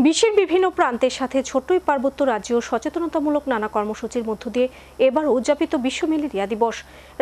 বিশ্বের বিভিন্ন প্রান্তের সাথে ছোট্টই পার্বত্য রাজ্যেও সচেতনতামূলক নানা কর্মসূচির মধ্য দিয়ে এবার উদযাপিত বিশ্ব ম্যালেরিয়া দিবস।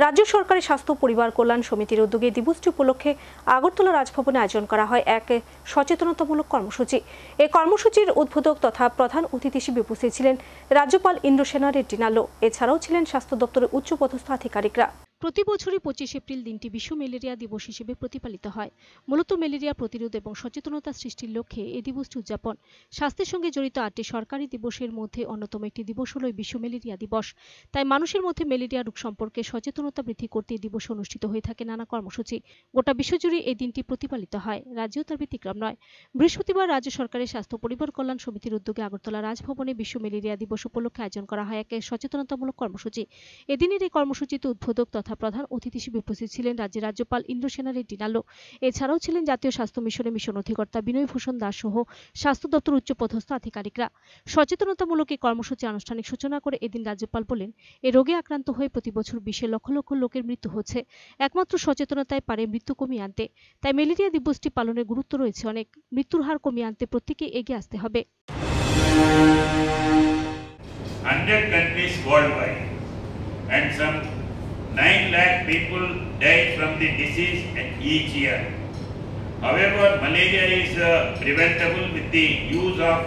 রাজ্য সরকারের স্বাস্থ্য পরিবার কল্যাণ সমিতির উদ্যোগে দিবসটি উপলক্ষে আগরতলা রাজভবনে আয়োজন করা হয় এক সচেতনতামূলক কর্মসূচি। এই কর্মসূচির উদ্বোধক তথা প্রধান অতিথি হিসেবে উপস্থিত ছিলেন রাজ্যপাল ইন্দ্রসেনা রেড্ডি নালো। এছাড়াও ছিলেন স্বাস্থ্য দপ্তরের উচ্চপদস্থ আধিকারিকরা। প্রতি বছরই 25 এপ্রিল দিনটি বিশ্ব ম্যালেরিয়া দিবস হিসেবে প্রতিপালিত হয়। মূলত ম্যালেরিয়া প্রতিরোধ এবং সচেতনতা সৃষ্টির লক্ষ্যে এই দিবসটি উদযাপন। স্বাস্থ্যের সঙ্গে জড়িত 8টি সরকারি দিবসের মধ্যে অন্যতম একটি দিবস হল বিশ্ব ম্যালেরিয়া দিবস। তাই মানুষের মধ্যে ম্যালেরিয়া রোগ সম্পর্কে সচেতনতা বৃদ্ধি করতে এই দিবস অনুষ্ঠিত হয়ে থাকে নানা কর্মসূচি। গোটা বিশ্বজুড়ে এই দিনটি প্রতিপালিত হয়, রাজ্যেও তার ব্যতিক্রম নয়। বৃহস্পতিবার রাজ্য সরকারের স্বাস্থ্য পরিবার কল্যাণ সমিতির উদ্যোগে আগরতলা রাজভবনে বিশ্ব ম্যালেরিয়া দিবস উপলক্ষে আয়োজন করা হয় এক সচেতনতামূলক কর্মসূচি। এদিনের এই কর্মসূচিতে উদ্বোধক তথা প্রধান অতিথি হিসেবে উপস্থিত ছিলেন রাজ্যের রাজ্যপাল ইন্দ্রসেনা রেড্ডি নালো। এছাড়াও ছিলেন জাতীয় স্বাস্থ্য মিশনের মিশন অধিকর্তা বিনয় ভূষণ দাস সহ স্বাস্থ্য দপ্তর উচ্চপদস্থ আধিকারিকরা। সচেতনতামূলক এই কর্মসূচি আনুষ্ঠানিক সূচনা করে এদিন রাজ্যপাল বলেন, এই রোগে আক্রান্ত হয়ে প্রতি বছর বিশ্বে লক্ষ লক্ষ লোকের মৃত্যু হচ্ছে। একমাত্র সচেতনতায় পারে মৃত্যু কমিয়ে আনতে। তাই ম্যালেরিয়া দিবসটি পালনের গুরুত্ব রয়েছে অনেক। মৃত্যুর হার কমিয়ে আনতে প্রত্যেকে এগিয়ে আসতে হবে। 100 countries worldwide and some 9 lakh people die from the disease each year. However, malaria is preventable with the use of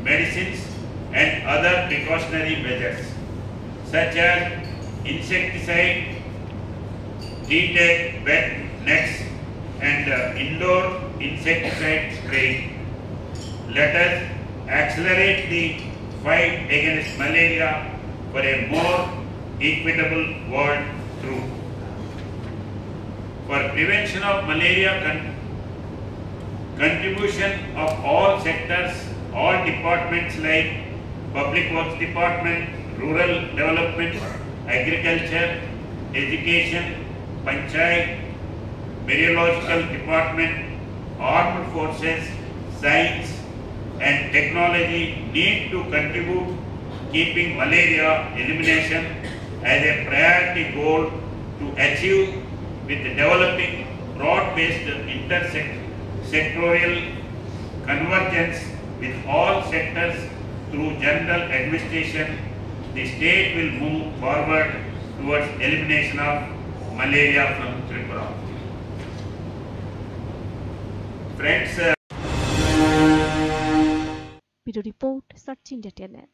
medicines and other precautionary measures such as insecticide, treated wet nets and indoor insecticide spraying. Let us accelerate the fight against malaria for a more equitable world through. For prevention of malaria, contribution of all sectors, all departments like Public Works Department, Rural Development, Agriculture, Education, Panchayat, Meteorological Department, Armed Forces, Science and Technology need to contribute keeping malaria elimination as a priority goal to achieve with developing broad-based intersectorial convergence with all sectors through general administration. The state will move forward towards elimination of malaria from Tripura. Friends, Video report, Search India Channel.